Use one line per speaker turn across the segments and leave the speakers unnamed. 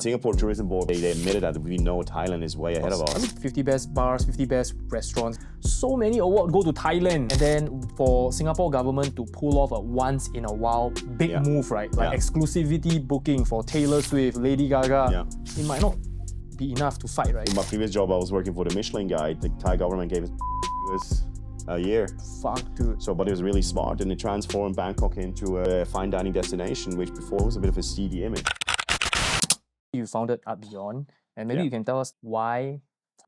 Singapore Tourism Board, they admitted that we know Thailand is way ahead of us.
50 best bars, 50 best restaurants. So many awards go to Thailand. And then for Singapore government to pull off a once in a while big move, right? Like exclusivity booking for Taylor Swift, Lady Gaga. It might not be enough to fight, right?
In my previous job, I was working for the Michelin guide. The Thai government gave us a year.
Fuck, dude.
But it was really smart, and it transformed Bangkok into a fine dining destination, which before was a bit of a seedy image.
You founded Art Beyond, and maybe you can tell us why,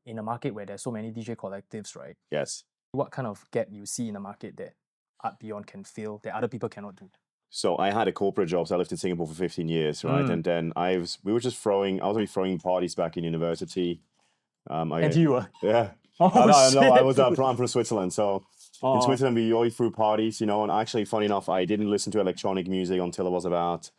in a market where there's so many DJ collectives, right?
Yes.
What kind of gap you see in the market that Art Beyond can fill that other people cannot do?
So I had a corporate job. So I lived in Singapore for 15 years, right? And then I was only throwing parties back in university.
And you were?
Yeah.
Oh,
no, I'm from Switzerland. So in Switzerland, we always threw parties, and actually, funny enough, I didn't listen to electronic music until I was about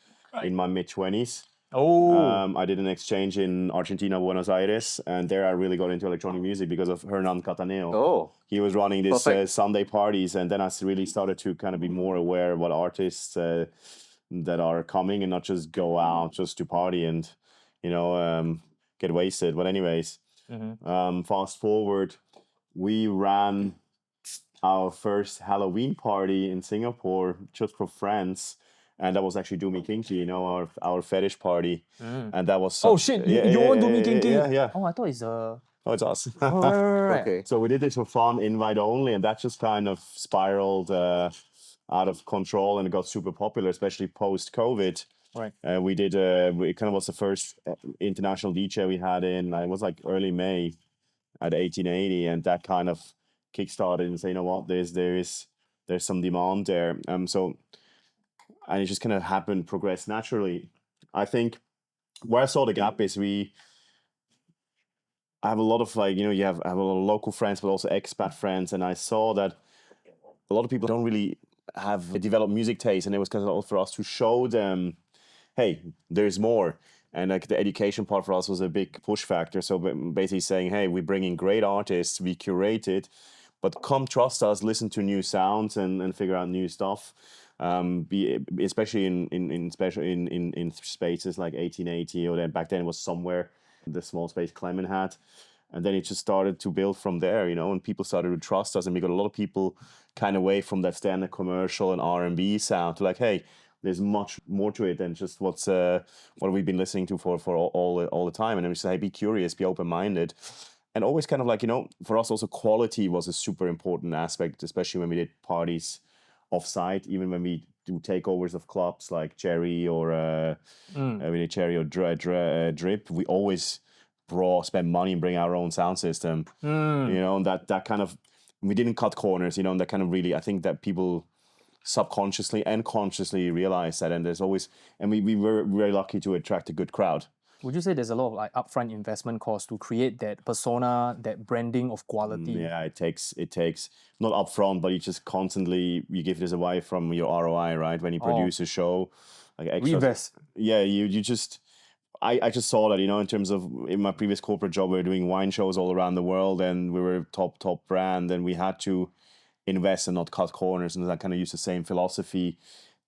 in my mid-20s. I did an exchange in Argentina, Buenos Aires, and there I really got into electronic music because of Hernan Cataneo. He was running this Sunday parties, and then I really started to kind of be more aware of what artists that are coming and not just go out just to party and, get wasted. But anyways, fast forward, we ran our first Halloween party in Singapore just for friends. And that was actually Doomy Kinky, our fetish party. And that was...
Oh shit, you want Doomy Kinky?
Yeah.
Oh, I thought it's
Oh, it's us.
right.
Okay. So we did this for fun, invite only, and that just kind of spiraled out of control, and it got super popular, especially post-COVID.
Right.
We did, it kind of was the first international DJ we had it was like early May at 1880, and that kind of kickstarted and say, you know what, there's some demand there. And it just kind of progressed naturally. I think where I saw the gap is I have a lot of I have a lot of local friends, but also expat friends. And I saw that a lot of people don't really have a developed music taste. And it was kind of for us to show them, hey, there's more. And like the education part for us was a big push factor. So basically saying, hey, we bring in great artists, we curate it, but come trust us, listen to new sounds and figure out new stuff. Especially in spaces like 1880, or then back then it was somewhere the small space Clement had, and then it just started to build from there, and people started to trust us, and we got a lot of people kind of away from that standard commercial and R&B sound to like, hey, there's much more to it than just what we've been listening to for all the time, and then we say, hey, be curious, be open-minded. And always kind of like, for us also quality was a super important aspect, especially when we did parties off-site, even when we do takeovers of clubs like Cherry or we did Cherry or Drip, we always spend money and bring our own sound system, and that kind of, we didn't cut corners, and that kind of really, I think that people subconsciously and consciously realize that, and we were very lucky to attract a good crowd.
Would you say there's a lot of like upfront investment cost to create that persona, that branding of quality?
Yeah, it takes not upfront, but you just constantly, you give this away from your ROI, right? When you produce a show, like extra.
Reinvest.
Yeah, I just saw that, in terms of, in my previous corporate job, we were doing wine shows all around the world, and we were a top brand, and we had to invest and not cut corners, and I kind of use the same philosophy.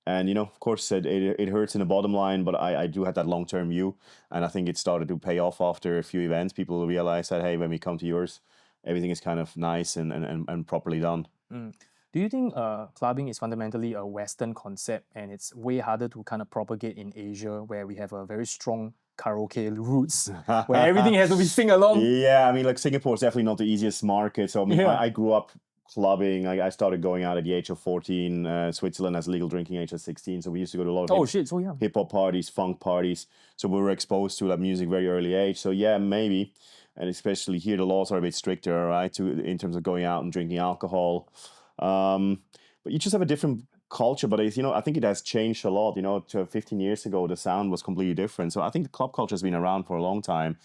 And, of course, it hurts in the bottom line, but I do have that long-term view. And I think it started to pay off after a few events. People realized that, hey, when we come to yours, everything is kind of nice and properly done.
Do you think clubbing is fundamentally a Western concept, and it's way harder to kind of propagate in Asia, where we have a very strong karaoke roots, where everything has to be sing along?
Yeah, I mean, like Singapore is definitely not the easiest market. So, I mean, I grew up clubbing. I started going out at the age of 14. Switzerland has legal drinking age at 16, so we used to go to a lot of hip hop parties, funk parties. So we were exposed to that music very early age. So yeah, maybe, and especially here the laws are a bit stricter, right, in terms of going out and drinking alcohol. But you just have a different culture. But I think it has changed a lot. To 15 years ago, the sound was completely different. So I think the club culture has been around for a long time.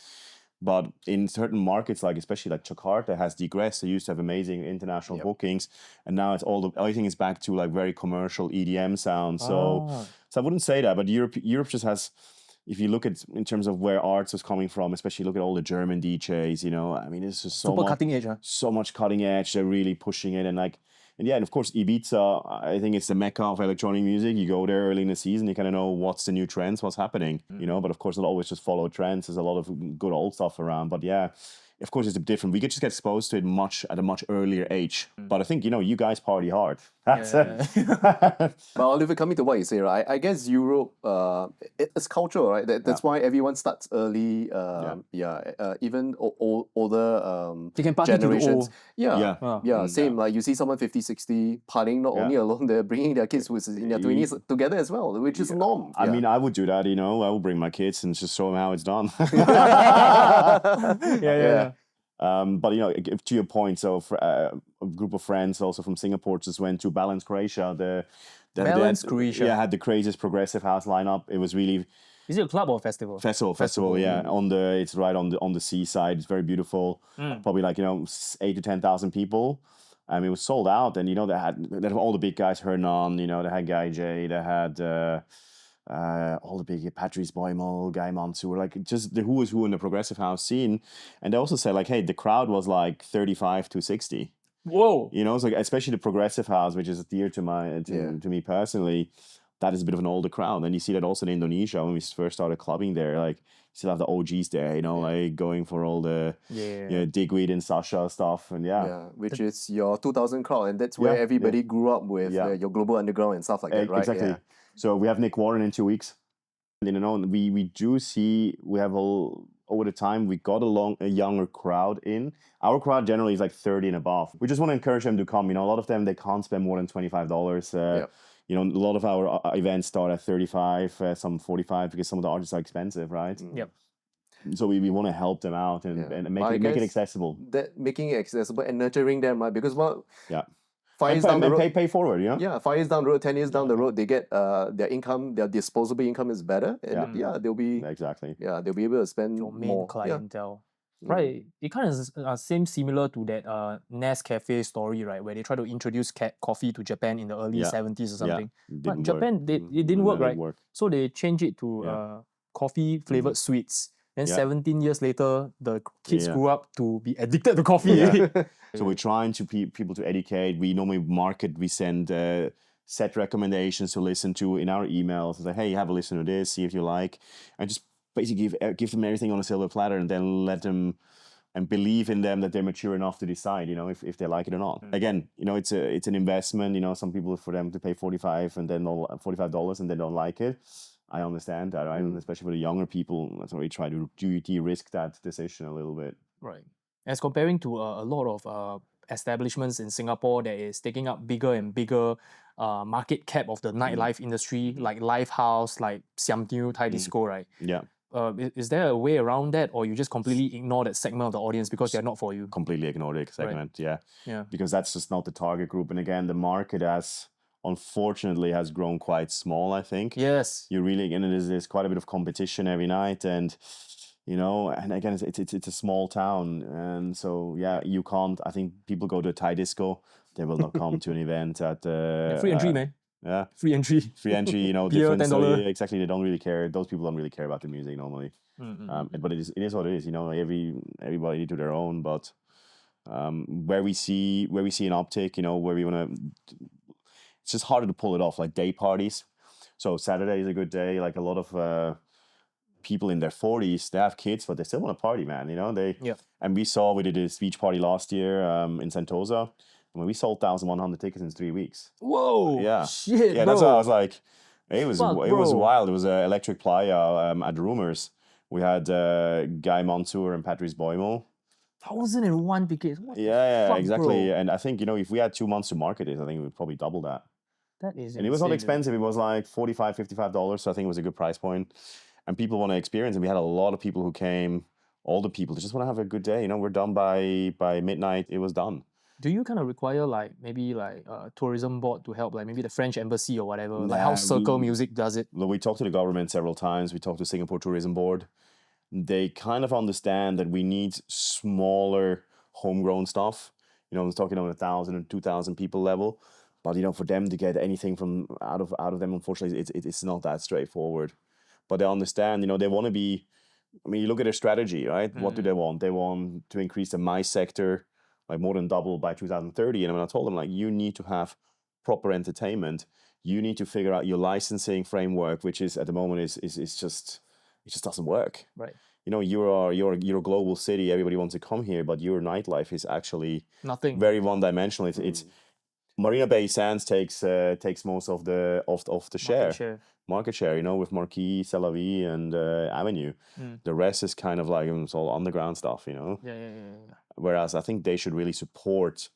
But in certain markets, especially like Jakarta has digressed. They used to have amazing international bookings, and now it's everything is back to like very commercial EDM sound. So I wouldn't say that, but Europe just has, if you look at in terms of where arts is coming from, especially look at all the German DJs, I mean, it's just so
super
much
cutting edge.
So much cutting edge. They're really pushing it, and like And yeah, and of course, Ibiza, I think it's the mecca of electronic music. You go there early in the season, you kind of know what's the new trends, what's happening, you know. But of course, it'll always just follow trends. There's a lot of good old stuff around. But yeah, of course, it's a bit different. We could just get exposed to it at a much earlier age. But I think, you know, you guys party hard. That's
But Oliver, coming to what you say, right? I guess Europe, it's cultural, right? That's why everyone starts early. Even older
They can party to the
generations.
old.
Yeah. Same. Like you see someone 50, 60 partying not only alone, they're bringing their kids who's in their 20s together as well, which is norm.
I mean, I would do that, you know. I would bring my kids and just show them how it's done. But you know, to your point, so for, a group of friends also from Singapore just went to Balance Croatia.
Croatia
had the craziest progressive house lineup. It was really.
Is it a club or festival?
Festival. Yeah. It's right on the seaside. It's very beautiful. Probably like, you know, 8,000 to 10,000 people. It was sold out, and you know they had all the big guys. Hernan, you know, they had Guy J, they had all the big Patrice Boymel, Guy Mansour, like just the who is who in the progressive house scene. And they also said like, hey, the crowd was like 35 to 60.
Whoa!
You know, so like, especially the progressive house, which is dear to me personally. That is a bit of an older crowd, and you see that also in Indonesia when we first started clubbing there. Like, you still have the OGs there, you know, like going for all the Digweed and Sasha stuff, and
which is your 2000 crowd, and that's where everybody grew up with your Global Underground and stuff like that, right?
Exactly. So we have Nick Warren in 2 weeks. And, you know, we do see over the time we got a younger crowd in. Our crowd generally is like 30 and above. We just want to encourage them to come. You know, a lot of them they can't spend more than $25. You know, a lot of our events start at 35, some 45 because some of the artists are expensive, right?
Yep.
So we want to help them out and make it accessible.
Making it accessible and nurturing them, right? Because 5 years
and
down the road,
pay forward, you know?
Yeah, 5 years down the road, 10 years down the road, they get their income, their disposable income is better, and they'll be they'll be able to spend
your main
more
clientele. Right, it kind of seems similar to that Nescafe story, right? Where they try to introduce coffee to Japan in the early 70s or something. But Japan, it didn't work, right? So they changed it to coffee flavored sweets. Then 17 years later, the kids grew up to be addicted to coffee.
So we're trying to people to educate. We normally we send set recommendations to listen to in our emails. Say, hey, have a listen to this, see if you like, and just basically give them everything on a silver platter, and then let them and believe in them that they're mature enough to decide, you know, if they like it or not. Again, you know, it's an investment. You know, some people for them to pay $45 and they don't like it. I understand that, right? And especially for the younger people, that's why we try to de-risk that decision a little bit.
Right. As comparing to a lot of establishments in Singapore that is taking up bigger and bigger market cap of the nightlife industry, like Live House, like Siam Diu, Thai Disco, right?
Yeah.
Is there a way around that, or you just completely ignore that segment of the audience because they're not for you?
Completely ignore the segment,
yeah.
Because that's just not the target group. And again, the market unfortunately has grown quite small, I think.
Yes.
There's quite a bit of competition every night, and you know, and again, it's a small town, and so you can't. I think people go to a Thai disco, they will not come to an event at
free entry, man.
Yeah,
free entry,
you know,
beer,
different.
$10.
So, exactly, they don't really care. Those people don't really care about the music normally. But it is what it is. You know, everybody to their own. But where we see an uptick, you know, where we want to, it's just harder to pull it off. Like day parties. So Saturday is a good day. Like a lot of people in their 40s, they have kids, but they still want to party, man. You know, and we did a beach party last year in Sentosa. When we sold 1,100 tickets in 3 weeks.
Whoa!
Yeah,
shit,
yeah.
bro.
That's why I was like, it was
Fuck,
wild. It was Electric Playa at Rumors. We had Guy Mansour and Patrice Boymel.
1,001 tickets. What
yeah,
fuck,
exactly.
Bro?
And I think, you know, if we had 2 months to market it, I think we would probably double that.
That is
and it was not expensive. It was like $45, $55. So I think it was a good price point. And people want to experience. And we had a lot of people who came. All the people, they just want to have a good day. You know, we're done by midnight. It was done.
Do you kind of require maybe a tourism board to help, like maybe the French embassy or whatever, like how Circle Music does it?
We talked to the government several times. We talked to Singapore Tourism Board. They kind of understand that we need smaller homegrown stuff. You know, I was talking on 1,000 and 2,000 people level. But, you know, for them to get anything from out of them, unfortunately, it's not that straightforward. But they understand, you know, they want to be, I mean, you look at their strategy, right? What do they want? They want to increase the MICE sector like more than double by 2030. And when I told them like, you need to have proper entertainment, you need to figure out your licensing framework, which is at the moment is just, it just doesn't work.
Right.
You know, you're a global city. Everybody wants to come here, but your nightlife is actually
Nothing.
very one-dimensional. It's Marina Bay Sands takes most of the market share. You know, with Marquis, C'est La Vie, and Avenue. The rest is kind of like it's all underground stuff. You know.
Yeah.
Whereas I think they should really support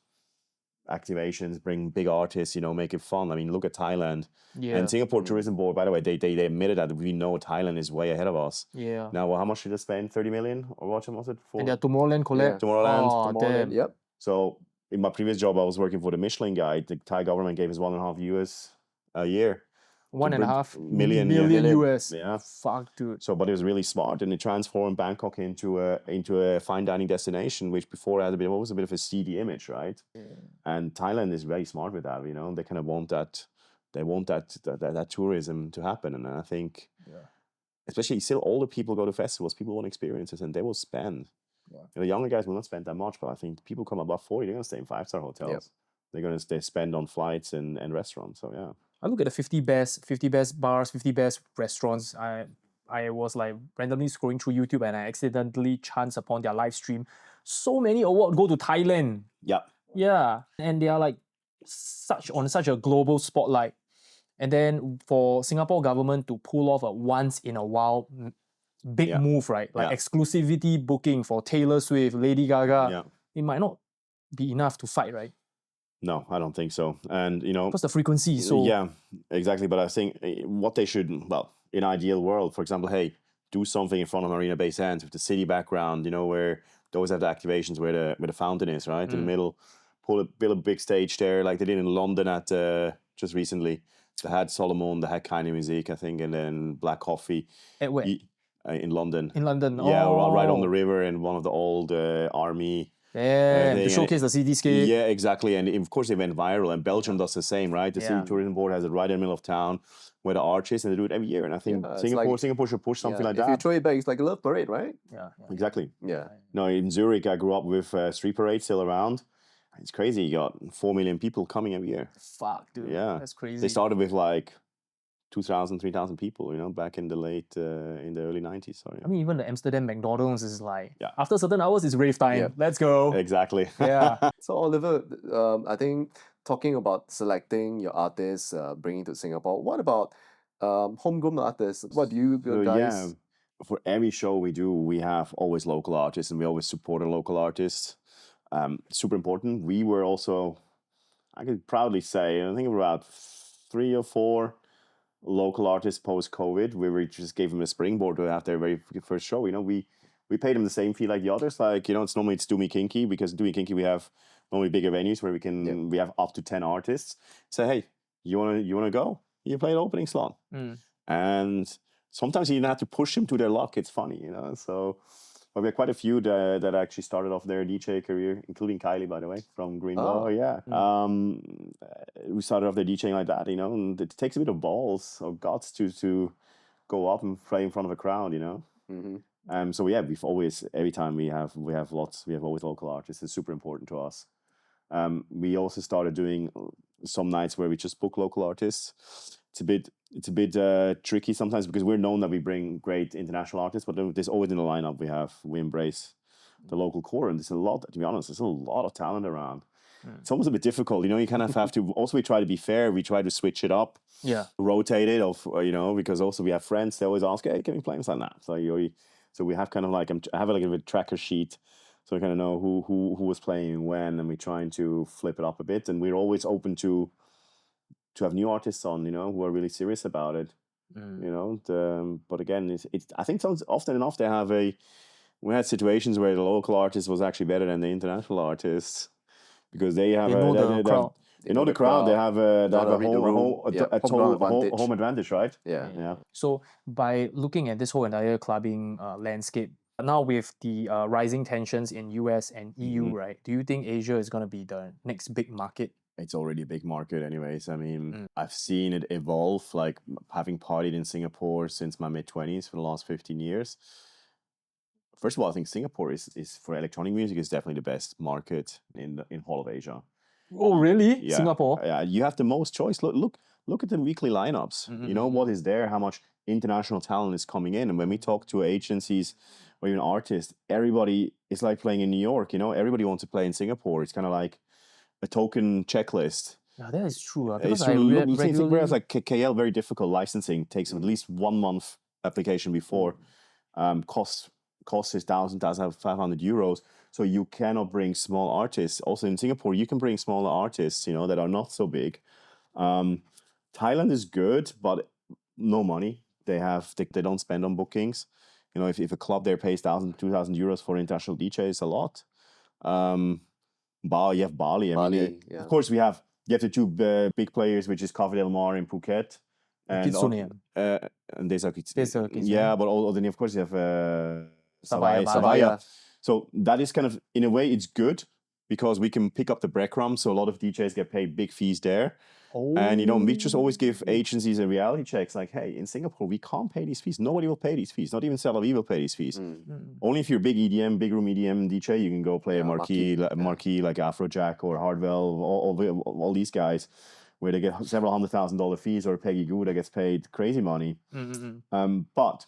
activations, bring big artists, you know, make it fun. I mean, look at Thailand.
Yeah.
And Singapore Tourism Board, by the way, they admitted that we know Thailand is way ahead of us.
Yeah.
Now, well, how much did they spend? 30 million? Or what was it?
And their Tomorrowland collab.
Tomorrowland.
Oh, damn.
Yep.
So in my previous job, I was working for the Michelin guide. The Thai government gave us $1.5 US a year.
$1.5
million
US.
Yeah.
Fuck, dude.
So, but it was really smart, and it transformed Bangkok into a fine dining destination, which before had was a bit of a seedy image, right? Yeah. And Thailand is very smart with that. You know, they kind of want that. They want that tourism to happen, and I think, especially still older people go to festivals. People want experiences, and they will spend. Yeah. You know, the younger guys will not spend that much, but I think people come above 40, they're gonna stay in 5-star hotels. Yep. They're gonna spend on flights and restaurants. So yeah.
I look at the 50 best bars, 50 best restaurants. I was like randomly scrolling through YouTube and I accidentally chanced upon their live stream. So many awards go to Thailand.
Yeah.
Yeah. And they are like on such a global spotlight. And then for Singapore government to pull off a once in a while big move, right? Like exclusivity booking for Taylor Swift, Lady Gaga. It might not be enough to fight, right?
No, I don't think so. And, you know...
What's the frequency? So
yeah, exactly. But I think what they should... Well, in an ideal world, for example, hey, do something in front of Marina Bay Sands with the city background, you know, where they always have the activations where the fountain is, right? In the middle. Build a big stage there, like they did in London at just recently. They had Solomon, they had Kind of Music, I think, and then Black Coffee.
At where?
In London.
In London,
yeah, right on the river in one of the old army...
to showcase the cityscape.
Yeah, exactly. And of course, they went viral. And Belgium does the same, right? The City Tourism Board has it right in the middle of town where the arch is, and they do it every year. And I think Singapore should push something like that.
If you throw it back, it's like a love parade, right?
Yeah.
Exactly.
Yeah.
No, in Zurich, I grew up with Street Parade still around. It's crazy. You got 4 million people coming every year.
Fuck, dude.
Yeah.
That's crazy.
They started with like 2,000, 3,000 people, you know, back in the early 90s. Sorry.
I mean, even the Amsterdam McDonald's is like, after certain hours, it's rave time. Yeah. Let's go.
Exactly.
Yeah.
So, Oliver, I think talking about selecting your artists, bringing to Singapore, what about homegrown artists? What do you guys...
Yeah. For every show we do, we have always local artists, and we always support a local artist. Super important. We were also, I could proudly say, I think about 3 or 4 local artists post-COVID, where we just gave them a springboard to have their very first show. You know, we paid them the same fee like the others. Like, you know, it's normally Do Me Kinky, because Do Me Kinky we have normally bigger venues where we have up to 10 artists. Say, hey, you wanna go? You play an opening slot. And sometimes you have to push them to their luck. It's funny, you know. So, but we have quite a few that actually started off their DJ career, including Kylie, by the way, from Greenbow. Oh, yeah. We started off their DJing like that, you know, and it takes a bit of balls or guts to go up and play in front of a crowd, you know. So yeah, we've always, every time we have always local artists. It's super important to us. We also started doing some nights where we just book local artists. It's a bit tricky sometimes because we're known that we bring great international artists, but there's always in the lineup we embrace the local core, and there's a lot. To be honest, there's a lot of talent around. It's almost a bit difficult, you know. You kind of have to. Also, we try to be fair. We try to switch it up, rotate it, you know, because also we have friends. They always ask, "Hey, can we play?" Like that. So we have kind of like I have like a tracker sheet, so we kind of know who was playing when, and we're trying to flip it up a bit. And we're always open to have new artists on, you know, who are really serious about it. You know, but again, it's I think often enough we had situations where the local artist was actually better than the international artists. Because they have
the crowd.
They know the crowd. They have a home advantage, right?
Yeah.
So by looking at this whole entire clubbing landscape, now with the rising tensions in US and EU, right? Do you think Asia is going to be the next big market?
It's already a big market anyways. I mean, I've seen it evolve, like having partied in Singapore since my mid-20s for the last 15 years. first of all, I think Singapore is for electronic music is definitely the best market in whole of Asia.
Oh, really?
Yeah.
Singapore?
Yeah, you have the most choice. Look at the weekly lineups. You know what is there, how much international talent is coming in. And when we talk to agencies or even artists, everybody is like playing in New York, you know, everybody wants to play in Singapore. It's kind of like a token checklist.
Yeah, that is true.
It's
Because
true.
I
You think,
regularly...
whereas like KL, very difficult licensing, takes at least 1 month application before, cost is 1,500 euros. So you cannot bring small artists. Also in Singapore, you can bring smaller artists, you know, that are not so big. Thailand is good, but no money. They don't spend on bookings. You know, if a club there pays 1,000, 2,000 euros for an international DJ, it's a lot. You have Bali. I mean,
yeah.
of course, you have the two big players, which is Cafe Del Mar in Phuket.
Kitsune.
And there's like
Kitsune.
but then of course you have
Savaya,
Savaya. So that is kind of, in a way, it's good because we can pick up the breadcrumbs. So a lot of DJs get paid big fees there.
Oh.
And, you know, we just always give agencies a reality check. It's like, hey, in Singapore, we can't pay these fees. Nobody will pay these fees. Not even Tel Aviv will pay these fees. Only if you're big EDM, big room EDM DJ, you can go play a marquee like Afrojack or Hardwell, all these guys, where they get several $100,000 fees, or Peggy Goo that gets paid crazy money. But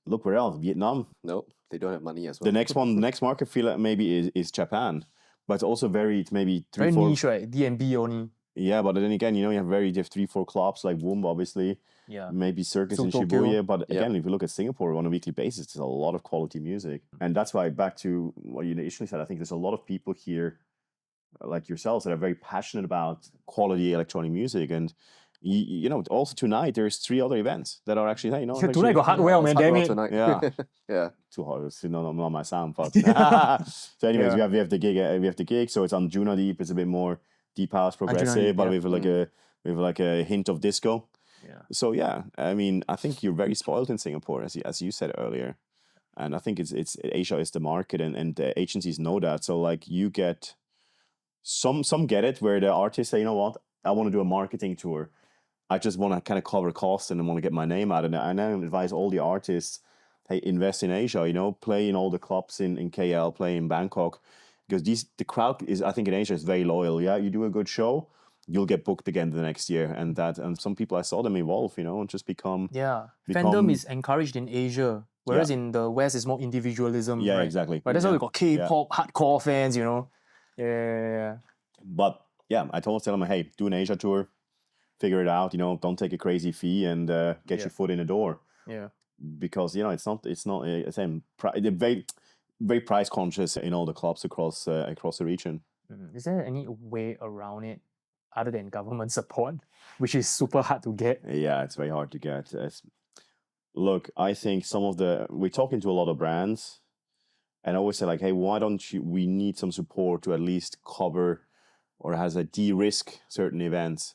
look where else? Vietnam.
Nope, they don't have money as well.
The next market feel like maybe is Japan, but it's also it's maybe
very niche, right? D&B only.
Yeah, but then again, you know, you have 3-4 clubs like Woomba, obviously.
Yeah.
Maybe Circus in
Tokyo.
Shibuya. But again, if you look at Singapore on a weekly basis, there's a lot of quality music. And that's why, back to what you initially said, I think there's a lot of people here like yourselves that are very passionate about quality electronic music. And, you know, also tonight, there's 3 other events that are actually, you know.
Tonight got Hardwell, man, damn it.
Tonight.
Yeah.
Yeah.
Too hard. It's not my sound, but so anyways, we have the gig. So it's on Junadeep. It's a bit more deep house progressive, but with like a hint of disco.
Yeah.
So yeah, I mean, I think you're very spoiled in Singapore, as you said earlier, and I think it's Asia is the market, and the agencies know that. So like you get some get it, where the artists say, you know what, I want to do a marketing tour. I just want to kind of cover costs and I want to get my name out. And I advise all the artists, hey, invest in Asia, you know, play in all the clubs in KL, play in Bangkok. Because the crowd is, I think in Asia, is very loyal. Yeah, you do a good show, you'll get booked again the next year. And some people, I saw them evolve, you know, and just become...
Yeah, fandom is encouraged in Asia. Whereas in the West, it's more individualism.
Yeah,
right?
exactly.
Right, that's why we got K-pop, hardcore fans, you know. Yeah.
But yeah, I tell them, hey, do an Asia tour, figure it out, you know, don't take a crazy fee and get your foot in the door.
Yeah.
Because, you know, it's not they're very price conscious in all the clubs across the region.
Is there any way around it other than government support, which is super hard to get?
Yeah, it's very hard to get. Look, I think we're talking to a lot of brands, and I always say like, hey, why don't we need some support to at least cover or has a de-risk certain events,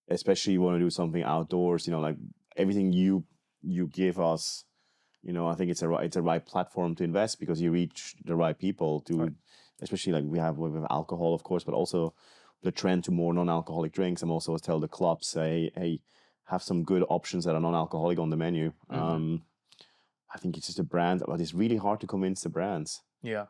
especially you want to do something outdoors, you know, like everything you give us. You know, I think it's a right platform to invest because you reach the right people to, especially like we have alcohol, of course, but also the trend to more non-alcoholic drinks. I'm also tell the clubs, hey, have some good options that are non-alcoholic on the menu. I think it's just a brand, but it's really hard to convince the brands.
Yeah.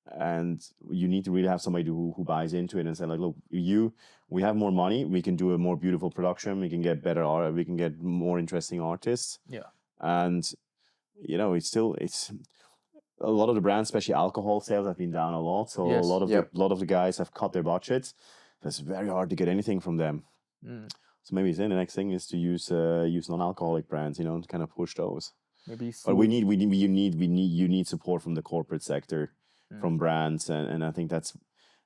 And you need to really have somebody who buys into it and say like, look, we have more money, we can do a more beautiful production, we can get better art, we can get more interesting artists.
Yeah.
And you know, it's a lot of the brands, especially alcohol sales, have been down a lot. So a lot of the guys have cut their budgets. It's very hard to get anything from them. So maybe the next thing is to use non-alcoholic brands, you know, to kind of push those.
Maybe.
But you need support from the corporate sector, from brands, and I think that's,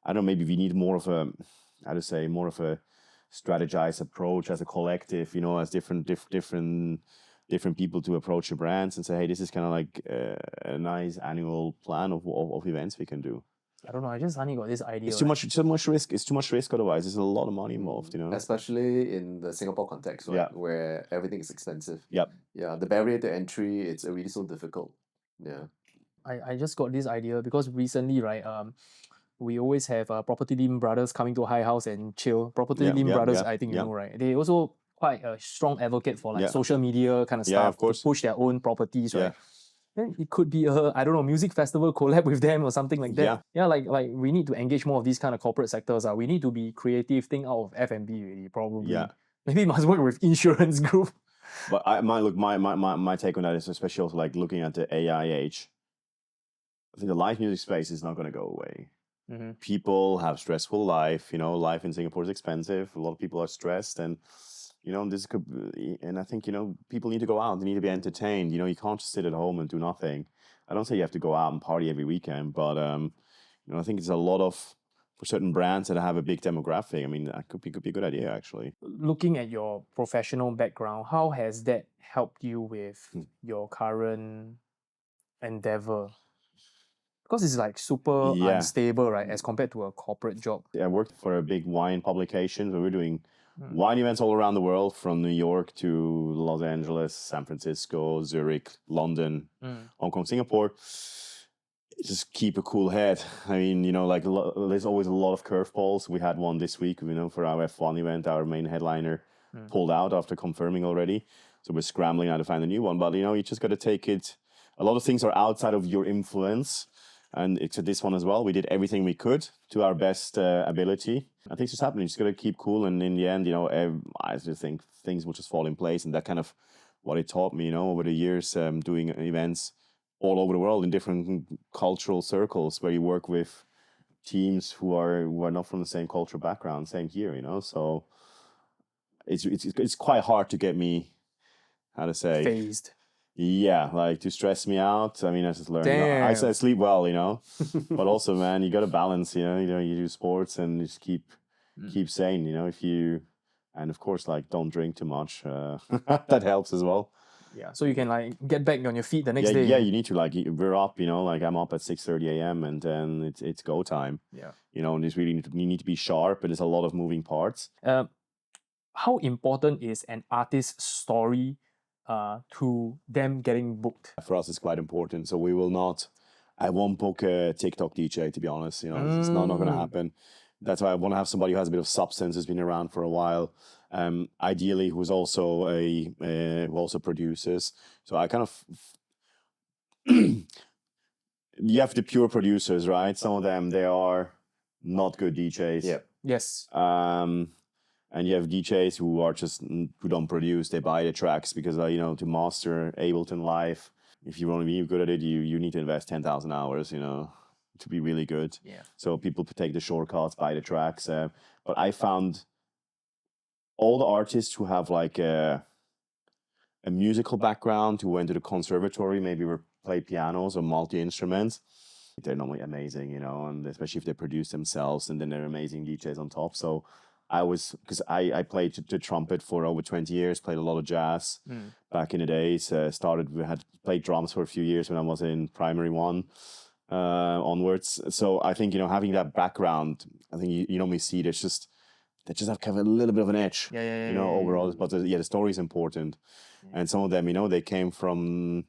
I don't know, maybe we need more of a strategized approach as a collective, you know, as different people to approach the brands and say, hey, this is kind of like a nice annual plan of events we can do.
I don't know. I just suddenly got this idea.
It's too much risk. It's too much risk. Otherwise, there's a lot of money involved. You know,
especially in the Singapore context, right?
Yeah.
Where everything is expensive.
Yep.
Yeah, the barrier to entry, it's already so difficult. Yeah.
I just got this idea because recently, right? We always have Property Lim Brothers coming to High House and chill. Property Lim Brothers, I think you know, right? They also quite a strong advocate for like social media kind of stuff
of course.
to push their own properties, right? then it could be a, I don't know, music festival collab with them or something like that.
Yeah.
Yeah, like we need to engage more of these kind of corporate sectors. We need to be creative, think out of F&B really, probably.
Yeah.
Maybe it must work with insurance group.
But my take on that is especially also like looking at the AI age. I think the live music space is not going to go away.
Mm-hmm.
People have stressful life. Life in Singapore is expensive. A lot of people are stressed, and this could. And I think people need to go out. They need to be entertained. You can't just sit at home and do nothing. I don't say you have to go out and party every weekend, but I think it's a lot of for certain brands that have a big demographic. I mean, that could be a good idea actually.
Looking at your professional background, how has that helped you with your current endeavor? Because it's like super unstable, right, as compared to a corporate job.
I worked for a big wine publication. So we're doing wine events all around the world, from New York to Los Angeles, San Francisco, Zurich, London, Hong Kong, Singapore. Just keep a cool head. I mean, there's always a lot of curveballs. We had one this week, for our F1 event. Our main headliner pulled out after confirming already. So we're scrambling now to find a new one. But, you just got to take it. A lot of things are outside of your influence. And it's this one as well. We did everything we could to our best ability. I think it's just happening. You just got to keep cool. And in the end, I just think things will just fall in place. And that kind of what it taught me, over the years, doing events all over the world in different cultural circles where you work with teams who are not from the same cultural background. Same here, So it's quite hard to get me, how to say,
phased.
Yeah, like to stress me out. I mean, I just learned.
Damn.
I sleep well, but also, man, you got to balance. You do sports and just keep sane. And of course, like don't drink too much. That helps as well.
Yeah, so you can like get back on your feet the next day.
Yeah, you need to we're up. Like I'm up at 6:30 a.m. and then it's go time.
Yeah.
And it's really you need to be sharp. But there's a lot of moving parts.
How important is an artist's story to them getting booked?
For us, it's quite important. So I won't book a TikTok DJ, to be honest. It's not going to happen. That's why I want to have somebody who has a bit of substance, has been around for a while. Ideally, who's also who also produces. So I kind of you have the pure producers, right? Some of them, they are not good DJs.
Yeah.
Yes.
And you have DJs who don't produce. They buy the tracks because to master Ableton Live, if you want to be good at it, you need to invest 10,000 hours, to be really good.
Yeah.
So people take the shortcuts, buy the tracks. But I found all the artists who have like a musical background, who went to the conservatory, maybe played pianos or multi-instruments, they're normally amazing, and especially if they produce themselves, and then they're amazing DJs on top. So because I played the trumpet for over 20 years, played a lot of jazz back in the days. Played drums for a few years when I was in primary one onwards. So I think, having that background, I think you normally see they just have kind of a little bit of an edge, overall. But the story is important. Yeah. And some of them, they came from,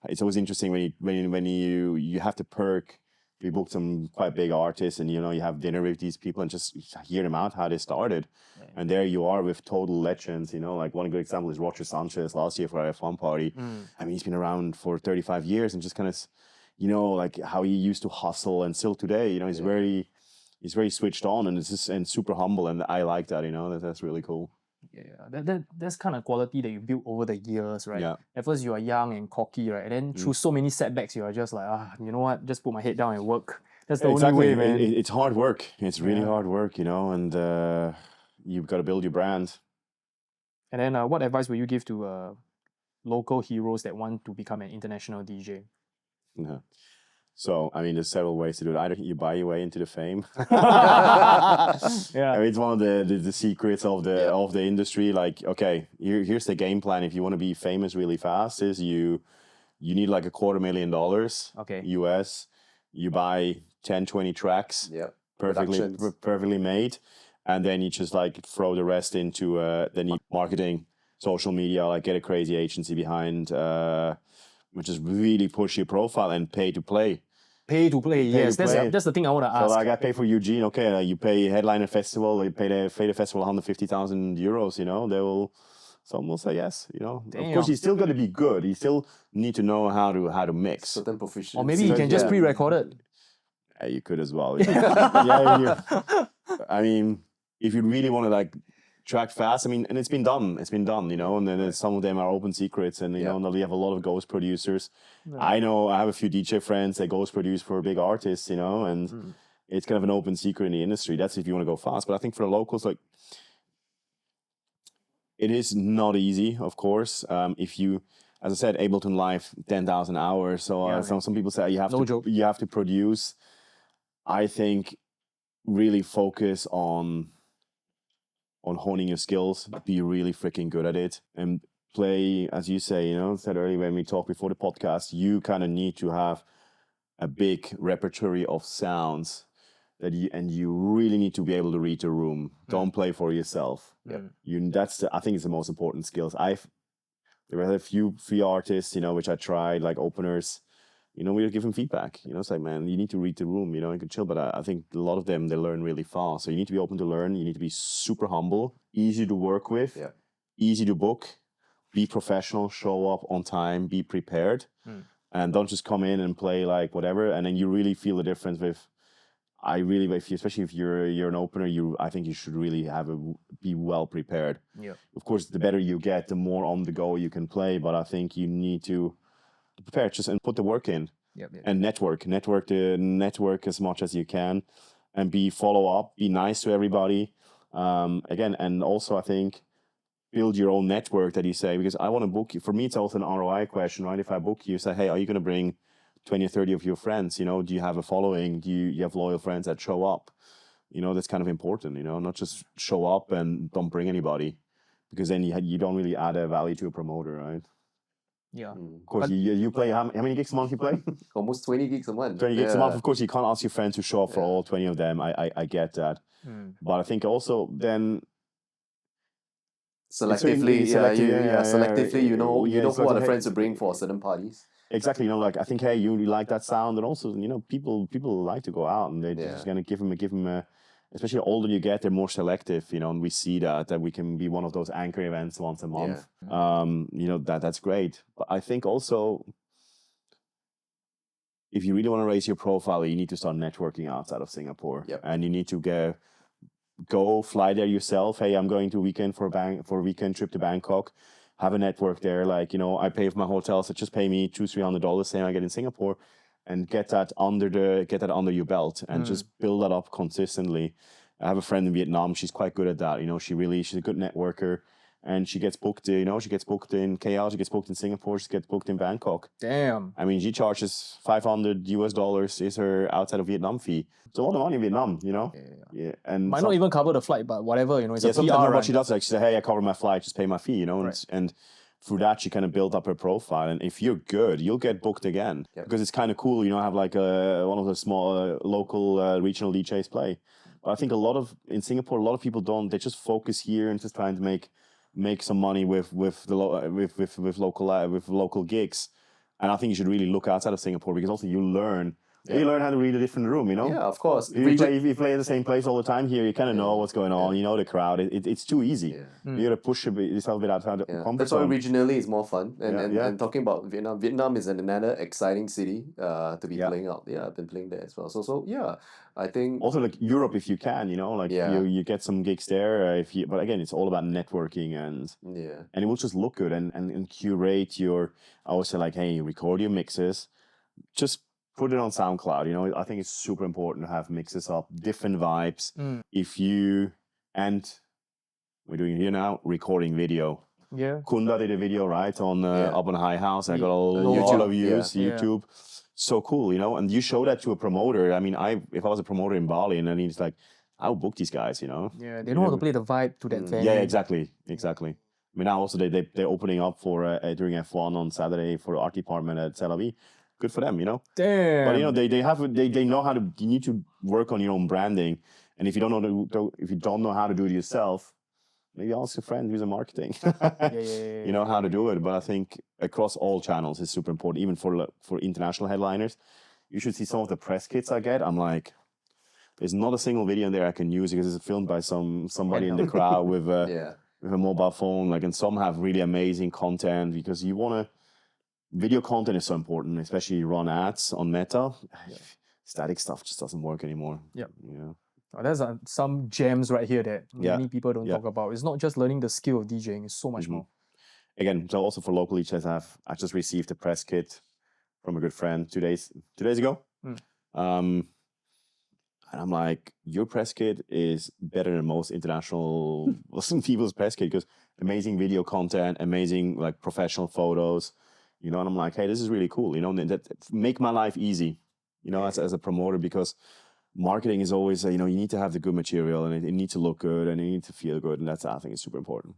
it's always interesting when you have to perk. We booked some quite big artists and, you have dinner with these people and just hear them out, how they started. Yeah. And there you are with total legends, like one good example is Roger Sanchez last year for our F1 party. I mean, he's been around for 35 years and just kind of, like how he used to hustle, and still today, he's very switched on and super humble. And I like that, that's really cool.
Yeah, that's kind of quality that you build over the years, right?
Yeah.
At first you are young and cocky, right? And then through so many setbacks, you are just like, you know what? Just put my head down and work. That's the only way, man.
It's hard work. It's really hard work, and you've got to build your brand.
And then what advice would you give to local heroes that want to become an international DJ?
Yeah. So, I mean, there's several ways to do it. Either you buy your way into the fame.
Yeah.
I mean, it's one of the secrets of the industry. Like, okay, here's the game plan. If you want to be famous really fast, is you need like $250,000
okay.
US. You buy 10, 20 tracks.
Yeah.
Perfectly made. And then you just like throw the rest into then you marketing, social media, like get a crazy agency behind, which is really push your profile and pay to play.
Yes, that's the thing I want to ask.
So like I pay for Eugene, okay, you pay headliner festival, you pay the festival 150,000 euros, they will some will say yes. You know, of
Damn.
course, you still got to be good. You still need to know how to mix.
Certain proficiency.
Or maybe you can just pre-record it.
Yeah, you could as well. Yeah, I mean, if you really want to like track fast, I mean, and it's been done, you know, and then some of them are open secrets, and you know, and we have a lot of ghost producers. I know I have a few DJ friends that ghost produce for big artists, you know, and it's kind of an open secret in the industry. That's if you want to go fast. But I think for the locals, like, it is not easy, of course. If you, as I said, Ableton Live 10,000 hours. So some people say you have to produce. I think really focus on honing your skills, be really freaking good at it, and play, as you say, you know, said earlier when we talked before the podcast, you kind of need to have a big repertoire of sounds that you really need to be able to read the room. Don't play for yourself. I think it's the most important skills. There were a few artists, you know, which I tried, like openers. You know, we were giving feedback. You know, it's like, man, you need to read the room, you know, you can chill. But I think a lot of them, they learn really fast. So you need to be open to learn. You need to be super humble, easy to work with, easy to book, be professional, show up on time, be prepared. And don't just come in and play like whatever. And then you really feel the difference with, especially if you're an opener, I think you should really be well prepared.
Yeah.
Of course, the better you get, the more on the go you can play. But I think you need to prepare and put the work in. And network as much as you can, and follow up, be nice to everybody. Again, and also I think build your own network that you say, because I want to book you. For me, it's also an ROI question, right? If I book you, say, hey, are you going to bring 20 or 30 of your friends? You know, do you have a following? Do you have loyal friends that show up? You know, that's kind of important, you know, not just show up and don't bring anybody, because then you don't really add a value to a promoter, right?
Yeah.
Of course, you play, how many gigs a month you play?
Almost 20 gigs a month.
20 gigs a month. Of course, you can't ask your friends to show up for all 20 of them. I get that. But I think also then
selectively, you know who are the friends to bring for certain parties.
Exactly, you know, like I think, hey, you like that sound, and also, you know, people like to go out, and they're just gonna give them a. Especially the older you get, they're more selective, you know, and we see that we can be one of those anchor events once a month. You know, that's great. But I think also, if you really want to raise your profile, you need to start networking outside of Singapore, and you need to go fly there yourself. Hey, I'm going to weekend for a weekend trip to Bangkok. Have a network there, like, you know, I pay for my hotel, so just pay me $200-$300, same I get in Singapore, and get that under your belt, and just build that up consistently. I have a friend in Vietnam. She's quite good at that. You know, she's a good networker, and she gets booked. You know, she gets booked in KL, she gets booked in Singapore, she gets booked in Bangkok.
Damn.
I mean, she charges $500 is her outside of Vietnam fee. It's a lot of money in Vietnam, you know. Yeah. And
might not even cover the flight, but whatever, you know. It's a
sometimes
PR
what she does, like, she says, hey, I cover my flight, just pay my fee, you know, and through that, she kind of built up her profile. And if you're good, you'll get booked again. Because it's kind of cool, you know, have like one of the small local regional DJs play. But I think in Singapore, a lot of people don't. They just focus here and just trying to make some money with local gigs. And I think you should really look outside of Singapore, because also you learn how to read a different room, you know?
Yeah, of course.
If you play at the same place all the time here, you kind of know what's going on. You know the crowd. It's too easy. You got to push yourself a bit outside the comfort
That's
zone.
why regionally it's more fun. And talking about Vietnam is another exciting city to be playing out. Yeah, I've been playing there as well. So yeah, I think
also like Europe, if you can, you know, like you get some gigs there. But again, it's all about networking, and it will just look good, and curate your. I always say, like, hey, record your mixes, just put it on SoundCloud. You know, I think it's super important to have mixes up, different vibes. And we're doing it here now, recording video.
Yeah.
Kunda did a video, right, on Up on High House. I got a lot of views, YouTube. So cool, you know, and you show that to a promoter. I mean, if I was a promoter in Bali, and then he's like, I'll book these guys, you know.
Yeah, they know how to play the vibe to that venue.
Yeah, exactly. I mean, now also they're opening up for during F1 on Saturday for the art department at Tel Aviv. Good for them, you know.
Damn.
But you know, they know how to. You need to work on your own branding, and if you don't know how to do it yourself, maybe ask a friend who's in marketing. You know how to do it. But I think across all channels is super important, even for international headliners. You should see some of the press kits I get. I'm like, there's not a single video in there I can use because it's filmed by somebody in the crowd with with a mobile phone, like, and some have really amazing content because you want to. Video content is so important, especially you run ads on Meta. Static stuff just doesn't work anymore.
Yeah.
Yeah.
Oh, there's some gems right here that
Yeah.
many people don't talk about. It's not just learning the skill of DJing, it's so much more.
Again, so also for local DJs, I just received a press kit from a good friend 2 days ago. And I'm like, your press kit is better than most international people's press kit because amazing video content, amazing like professional photos, you know. And I'm like, hey, this is really cool, you know. And that make my life easy, you know, as a promoter, because marketing is always, you know, you need to have the good material and it needs to look good and it needs to feel good, and that's, I think, is super important.